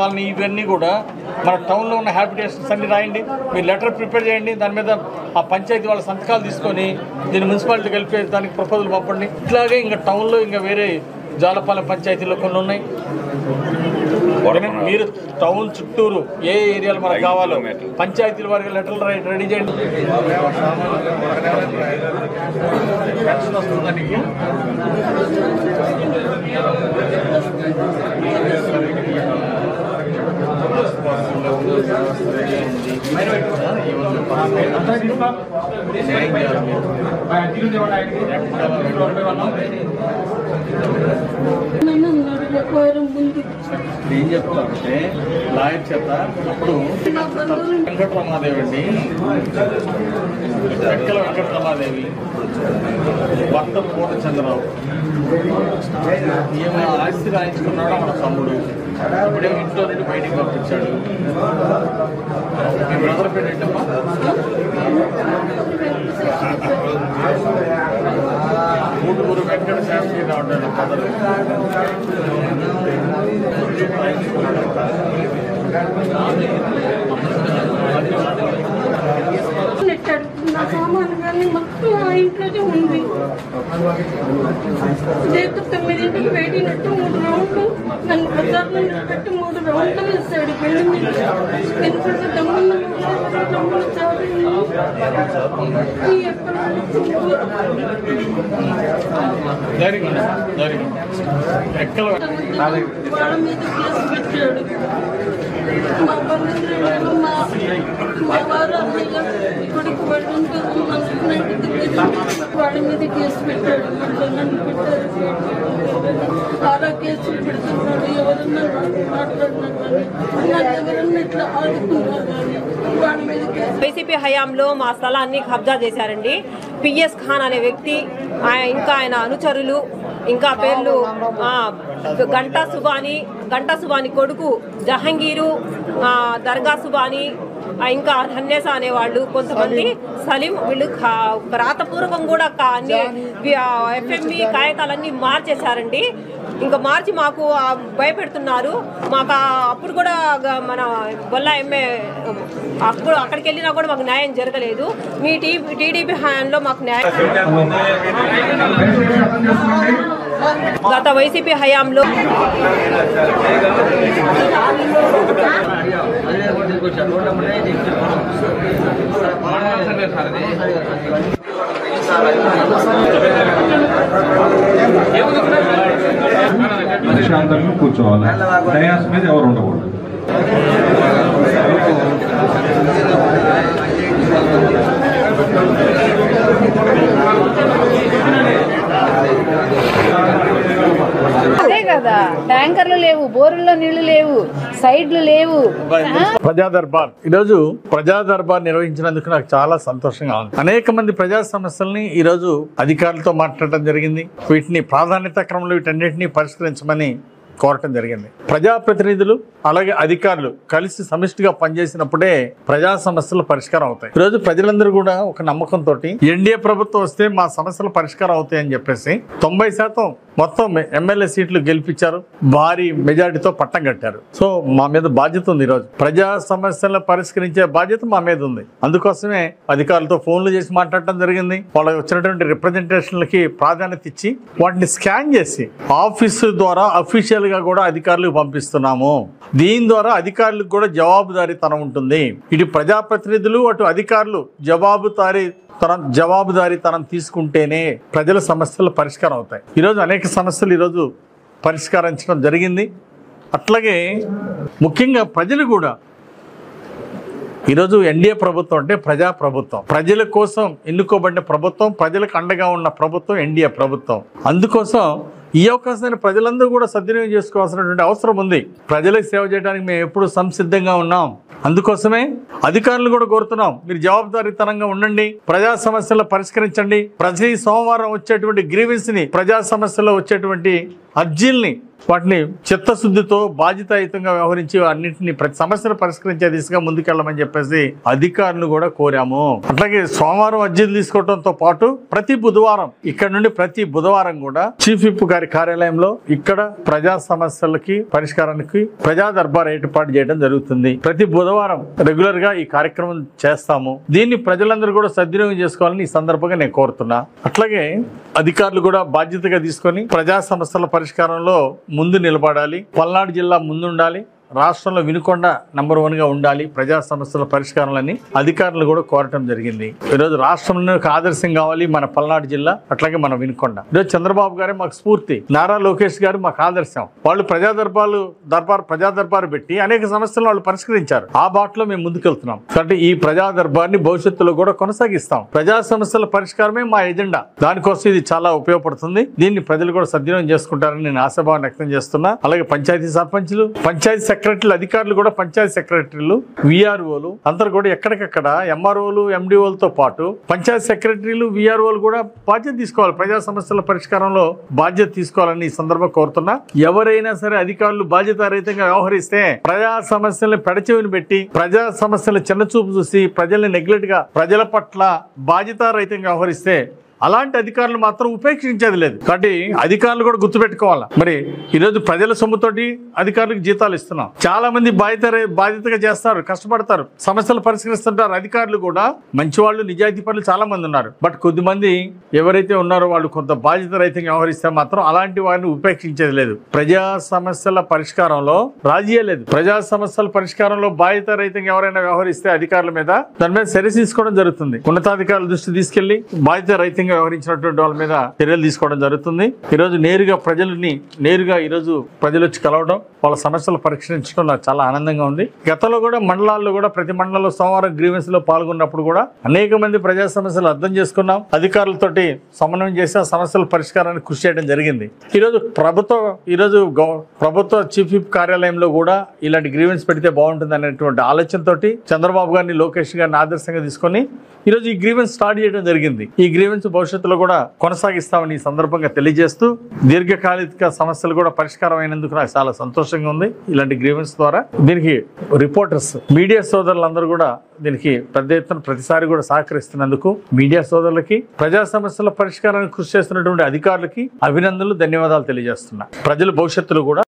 Colony ఇవన్నీ కూడా మన టౌన్లో ఉన్న హ్యాబిటేషన్స్ అన్ని రాయండి. మీరు లెటర్ ప్రిపేర్ చేయండి, దాని మీద ఆ పంచాయతీ వాళ్ళ సంతకాలు తీసుకొని దీన్ని మున్సిపాలిటీ కలిపి దానికి ప్రపోజల్ పంపండి. ఇట్లాగే ఇంకా టౌన్లో ఇంకా వేరే జాలపాలెం పంచాయతీలో కొన్ని ఉన్నాయి. మీరు టౌన్ చుట్టూరు ఏ ఏరియాలు మనకు కావాలో పంచాయతీల వారికి లెటర్లు రెడీ చేయండి. ఏం చెప్తామంటే లాయర్ చేత అప్పుడు వెంకటరమాదేవి అండి, ఎక్కల వెంకటరమాదేవి భర్త పూర్ణచంద్రరావు ఏమో ఆస్తి రాయించుకున్నాడో మన తమ్ముడు. ఇప్పుడే ఇంట్లో నుండి బయటికి పంపించాడు. మీ బ్రదర్ పేరు ఏంటమ్మా? మూడుగురు వెంకట శాస్త్రిగా ఉంటాడు బ్రదర్. నా సామాను కానీ మొత్తం ఆ ఇంట్లోనే ఉంది. రేపు 9ంటికి పెట్టినట్టు 3 రౌండ్లు నన్ను బజార్లో పెట్టి 3 రౌండ్లు వేస్తాడు. బిల్డింగ్ మీద ఎందుకంటే దమ్ములు చాలు వాళ్ళ మీద కేసు పెట్టాడు. మా బంధువులు మా వారు అన్నయ్య కొడుకు వాళ్ళు ఉంటారు. వాళ్ళ మీద కేసు పెట్టాడు. నన్ను పెట్టారు. చాలా కేసులు పెడుతున్నాడు. ఎవరన్నా మాట్లాడినా కానీ నన్ను ఎవరన్నా ఇట్లా ఆడుతున్నారు కానీ వాళ్ళ మీద కేసు. వైసీపీ హయాంలో మా స్థలాన్ని కబ్జా చేశారండి. పిఎస్ ఖాన్ అనే వ్యక్తి, ఇంకా ఆయన అనుచరులు, ఇంకా పేర్లు గంటా సుబాని కొడుకు జహంగీరు, దర్గా సుబాని, ఇంకా హన్నేసా అనేవాళ్ళు, కొంతమంది సలీం, వీళ్ళు రాతపూర్వకం కూడా అన్ని ఎఫ్ఎంబి కాగితాలన్నీ మార్చేశారండి. ఇంకా మార్చి మాకు భయపెడుతున్నారు. మాకు అప్పుడు కూడా మన బొల్లా ఎంఏ అప్పుడు అక్కడికి వెళ్ళినా కూడా మాకు న్యాయం జరగలేదు. మీ టీడీపీ హయాంలో మాకు న్యాయం, గత వైసీపీ హయాంలో ప్రశాంతంగా కూర్చోవాలి. డయాస్ మీద ఎవరు ఉండకూడదు. అదే కదా, ట్యాంకర్లు లేవు, బోరుల్లో నీళ్లు లేవు, సైడ్లు లేవు. ప్రజా దర్బార్ ఈరోజు ప్రజా దర్బార్ నిర్వహించినందుకు నాకు చాలా సంతోషంగా ఉంది. అనేక మంది ప్రజా సమస్యల్ని ఈరోజు అధికారులతో మాట్లాడటం జరిగింది. వీటిని ప్రాధాన్యత క్రమంలో వీటన్నిటిని పరిష్కరించమని కోరటం జరిగింది. ప్రజాప్రతినిధులు అలాగే అధికారులు కలిసి సమిష్టిగా పనిచేసినప్పుడే ప్రజా సమస్యలు పరిష్కారం అవుతాయి. ఈరోజు ప్రజలందరూ కూడా ఒక నమ్మకంతో ఎన్డీఏ ప్రభుత్వం వస్తే మా సమస్యలు పరిష్కారం అవుతాయని చెప్పేసి 90% మొత్తం ఎమ్మెల్యే సీట్లు గెలిపించారు. భారీ మెజారిటీతో పట్టం కట్టారు. సో మా మీద బాధ్యత ఉంది. ఈరోజు ప్రజా సమస్యలను పరిష్కరించే బాధ్యత మా మీద ఉంది. అందుకోసమే అధికారులతో ఫోన్లు చేసి మాట్లాడటం జరిగింది. వాళ్ళకి వచ్చినటువంటి రిప్రజెంటేషన్లకి ప్రాధాన్యత ఇచ్చి వాటిని స్కాన్ చేసి ఆఫీసు ద్వారా అఫీషియల్ గా కూడా అధికారులకు పంపిస్తున్నాము. దీని ద్వారా అధికారులకు కూడా జవాబుదారీతనం ఉంటుంది. ఇటు ప్రజాప్రతినిధులు అటు అధికారులు జవాబుదారీతనం తీసుకుంటేనే ప్రజల సమస్యలు పరిష్కారం అవుతాయి. ఈరోజు అనేక సమస్యలు ఈరోజు పరిష్కరించడం జరిగింది. అట్లాగే ముఖ్యంగా ప్రజలు కూడా ఈరోజు ఎన్డీఏ ప్రభుత్వం అంటే ప్రజా ప్రభుత్వం, ప్రజల కోసం ఎన్నుకోబడిన ప్రభుత్వం, ప్రజలకు అండగా ఉన్న ప్రభుత్వం ఎన్డీఏ ప్రభుత్వం. అందుకోసం ఈ అవకాశాన్ని ప్రజలందరూ కూడా సద్వినియోగం చేసుకోవాల్సినటువంటి అవసరం ఉంది. ప్రజలకు సేవ చేయడానికి మేము ఎప్పుడు సంసిద్ధంగా ఉన్నాం. అందుకోసమే అధికారులు కూడా కోరుతున్నాం, మీరు జవాబుదారీతనంగా ఉండండి, ప్రజా సమస్యలు పరిష్కరించండి. ప్రతి సోమవారం వచ్చేటువంటి గ్రీవెన్స్ ని, ప్రజా సమస్యల్లో వచ్చేటువంటి అర్జీల్ని వాటిని చిత్తశుద్ధితో బాధ్యతాయుతంగా వ్యవహరించి అన్నింటినీ ప్రతి సమస్యను పరిష్కరించే దిశగా ముందుకెళ్ళమని చెప్పేసి అధికారులు కూడా కోరాము. అట్లాగే సోమవారం అర్జీలు తీసుకోవడంతో పాటు ప్రతి బుధవారం ఇక్కడ నుండి ప్రతి బుధవారం కూడా చీఫ్ విప్ గారి కార్యాలయంలో ఇక్కడ ప్రజా సమస్యలకి పరిష్కారానికి ప్రజా దర్బార్ ఏర్పాటు చేయడం జరుగుతుంది. ప్రతి బుధవారం రెగ్యులర్ గా ఈ కార్యక్రమం చేస్తాము. దీన్ని ప్రజలందరూ కూడా సద్వినియోగం చేసుకోవాలని ఈ సందర్భంగా నేను కోరుతున్నా. అట్లాగే అధికారులు కూడా బాధ్యతగా తీసుకొని ప్రజా సమస్యల పరిష్కారంలో ముందు నిలబడాలి. పల్నాడు జిల్లా ముందుండాలి. రాష్ట్రంలో వినుకొండ నంబర్ 1 గా ఉండాలి. ప్రజా సమస్యల పరిష్కారాలని అధికారులు కూడా కోరటం జరిగింది. ఈరోజు రాష్ట్రంలో ఒక ఆదర్శం కావాలి మన పల్నాడు జిల్లా, అట్లాగే మన వినుకొండ. ఈరోజు చంద్రబాబు గారే మాకు స్ఫూర్తి, నారా లోకేష్ గారు మాకు ఆదర్శం. వాళ్ళు ప్రజా దర్బారు పెట్టి అనేక సమస్యలను వాళ్ళు పరిష్కరించారు. ఆ బాటలో మేము ముందుకెళ్తున్నాం. కాబట్టి ఈ ప్రజా దర్బార్ని భవిష్యత్తులో కూడా కొనసాగిస్తాం. ప్రజా సమస్యల పరిష్కారమే మా ఎజెండా. దానికోసం ఇది చాలా ఉపయోగపడుతుంది. దీన్ని ప్రజలు కూడా సద్వినియోగం చేసుకుంటారని నేను ఆశాభావం వ్యక్తం చేస్తున్నా. అలాగే పంచాయతీ సర్పంచులు, పంచాయతీ సెక్రటరీలు, అధికారులు కూడా పంచాయతీ సెక్రటరీలు, విఆర్ఓలు అందరూ కూడా ఎక్కడికక్కడ ఎంఆర్ఓలు, ఎండిఓలతో పాటు పంచాయతీ సెక్రటరీలు, విఆర్ఓలు కూడా బాధ్యత తీసుకోవాలి. ప్రజా సమస్యల పరిష్కారంలో బాధ్యత తీసుకోవాలని ఈ సందర్భంగా కోరుతున్నా. ఎవరైనా సరే అధికారులు బాధ్యతారహితంగా వ్యవహరిస్తే, ప్రజా సమస్యలను పెడచెవిని పెట్టి, ప్రజా సమస్యల చిన్నచూపు చూసి ప్రజల్ని నెగ్లెక్ట్ గా ప్రజల పట్ల బాధ్యతారహితంగా వ్యవహరిస్తే అలాంటి అధికారులు మాత్రం ఉపేక్షించేది లేదు. కాబట్టి అధికారులు కూడా గుర్తుపెట్టుకోవాలా. మరి ఈరోజు ప్రజల సొమ్ముతోటి అధికారులకు జీతాలు ఇస్తున్నాం. చాలా మంది బాధ్యతగా చేస్తారు, కష్టపడతారు, సమస్యలు పరిష్కరిస్తుంటారు. అధికారులు కూడా మంచి వాళ్ళు, నిజాయితీ పనులు చాలా మంది ఉన్నారు. బట్ కొద్దిమంది ఎవరైతే ఉన్నారో వాళ్ళు కొంత బాధ్యత రహితంగా వ్యవహరిస్తే మాత్రం అలాంటి వారిని ఉపేక్షించేది లేదు. ప్రజా సమస్యల పరిష్కారంలో రాజీయే లేదు. ప్రజా సమస్యల పరిష్కారంలో బాధ్యత రహితంగా ఎవరైనా వ్యవహరిస్తే అధికారుల మీద దాని మీద చర్య తీసుకోవడం జరుగుతుంది. ఉన్నతాధికారుల దృష్టి తీసుకెళ్లి బాధ్యత రహితంగా వ్యవహరించినటువంటి వాళ్ళ మీద చర్యలు తీసుకోవడం జరుగుతుంది. ఈరోజు నేరుగా ఈరోజు ప్రజలు వచ్చి కలవడం, వాళ్ళ సమస్యలు పరిష్కరించడం నాకు చాలా ఆనందంగా ఉంది. గతంలో కూడా మండలాల్లో కూడా ప్రతి మండలంలో సోమవారం గ్రీవెన్స్ లో పాల్గొన్నప్పుడు కూడా అనేక మంది ప్రజా సమస్యలు అర్థం చేసుకున్నాం. అధికారులతోటి సమన్వయం చేసి ఆ సమస్యల పరిష్కారానికి కృషి చేయడం జరిగింది. ఈరోజు ప్రభుత్వ చీఫ్ విప్ కార్యాలయంలో కూడా ఇలాంటి గ్రీవెన్స్ పెడితే బాగుంటుంది అనేటువంటి ఆలోచనతోటి చంద్రబాబు గారిని, లోకేష్ గారిని ఆదర్శంగా తీసుకొని ఈరోజు ఈ గ్రీవెన్స్ స్టార్ట్ చేయడం జరిగింది. ఈ గ్రీవెన్స్ భవిష్యత్తులో కూడా కొనసాగిస్తామని ఈ సందర్భంగా తెలియజేస్తూ, దీర్ఘకాలిక సమస్యలు కూడా పరిష్కారం అయినందుకు నాకు చాలా సంతోషంగా ఉంది. ఇలాంటి గ్రీవెన్స్ ద్వారా దీనికి రిపోర్టర్స్, మీడియా సోదరులందరూ కూడా దీనికి పెద్ద ఎత్తున ప్రతిసారి కూడా సహకరిస్తున్నందుకు మీడియా సోదరులకి, ప్రజా సమస్యల పరిష్కారానికి కృషి చేస్తున్నటువంటి అధికారులకి అభినందనలు, ధన్యవాదాలు తెలియజేస్తున్నా. ప్రజల భవిష్యత్తులో కూడా